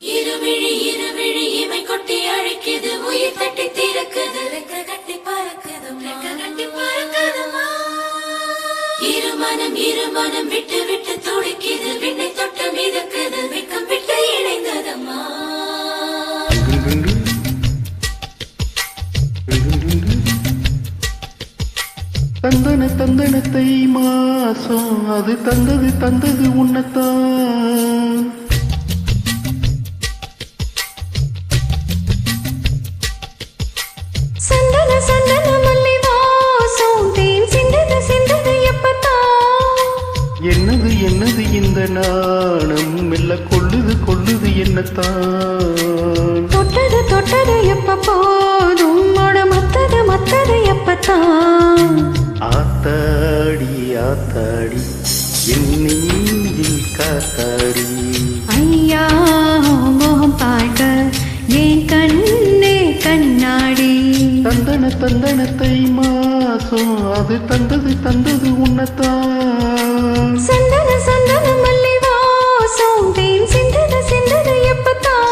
இருவிழி இருவிழி இமை கொட்டி அழைக்குது, உயிர் தட்டி திறக்குது, ரெக்க கட்டி பறக்குது, ரெக்க கட்டி பறக்குதுமா. இருமனம் விட்டு விட்டு துடிக்குது, விண்ணை தொட்டு மிதக்குது, வெக்கம் விட்டு இணைந்ததம்மா. தந்தன தந்தனத்தை மாசம் அது தந்தது உன்னத்தான். சந்தன சந்தன மல்லி வாசம் தேன் சிந்தது எப்பத்தான். என்னது இந்த நாணம் மெல்ல கொள்ளுது என்னத்தான். தொட்டது எப்ப போதும் மொட மத்தது எப்பத்தான். ஆத்தாடி என் நெஞ்சில் காத்தாடி. ஐயா மோகம் பார்க்க ஏன் கண்ணே கண்ணாடி. தந்தனத்தை மாசம் அது தந்தது உன்னத்தான். சந்தன சந்தன மல்லி வாசம் தேன் சிந்தது எப்பத்தான்.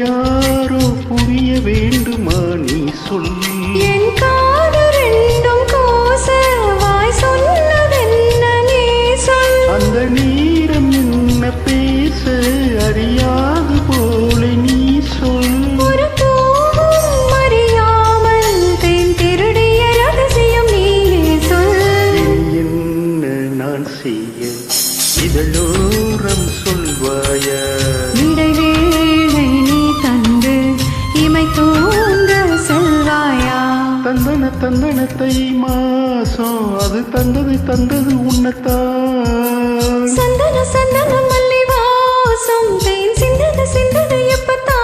யாரோ புரிய வேண்டுமா நீ சொல். என் காது ரெண்டும் கோச வாய் சொன்னதென்ன நீ சொல். அந்த நேரம் என்ன பேச அறியாது போல நீ சொல். ஒரு பூவும் அறியாமல் தேன் திருடிய ரகசியம் நீயே சொல். என்ன நான் செய்ய இதழோரம் சொல்வாயா. இடைவேளை நீ தந்து இமை தூங்க செல்வாயா. தந்தனத்தை மாசம் அது தந்தது உன்னத்தான். சந்தன சந்தன மல்லி வாசம் தேன் சிந்தது எப்பத்தான்.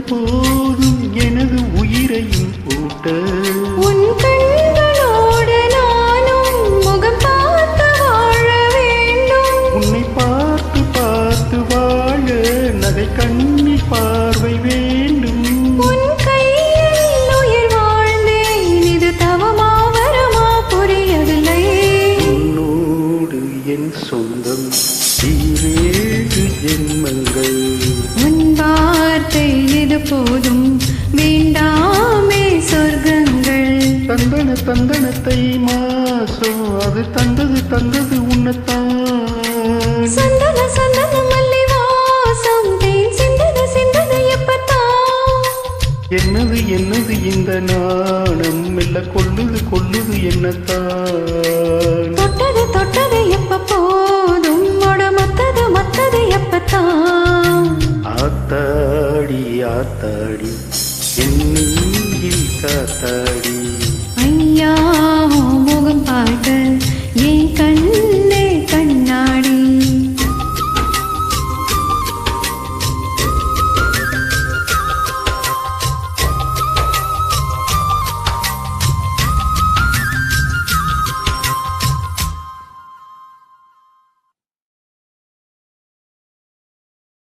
போதும் எனது உயிரையும் கூட்ட. உன் கண்களோடு நானும் முகம் பார்த்து வாழ வேண்டும். உன்னை பார்த்து வாழ நகை கண்ணி பார்வை வேண்டும். உன் கையில் உயிர் வாழ்ந்தேன், இது தவமா வரமா புரியவில்லை. உன்னோடு என் சொந்தம் 7 ஜென்மங்கள். உன் வார்த்தை இது போதும் வேண்டாமே சொர்க்கங்கள். தந்தனத்தை மாசம் அது தந்தது உன்னத்தான். சந்தன சந்தன மல்லி வாசம் தேன் சிந்தது எப்பத்தான். என்னது இந்த நாணம் மெல்ல கொள்ளுது என்னத்தான். தொட்டது எப்ப போதும் மொட மத்தது எப்பத்தான். ஆத்தாடி என் நெஞ்சில் காத்தாடி. ஐயா முகம் பார்க்க ஏன் கண்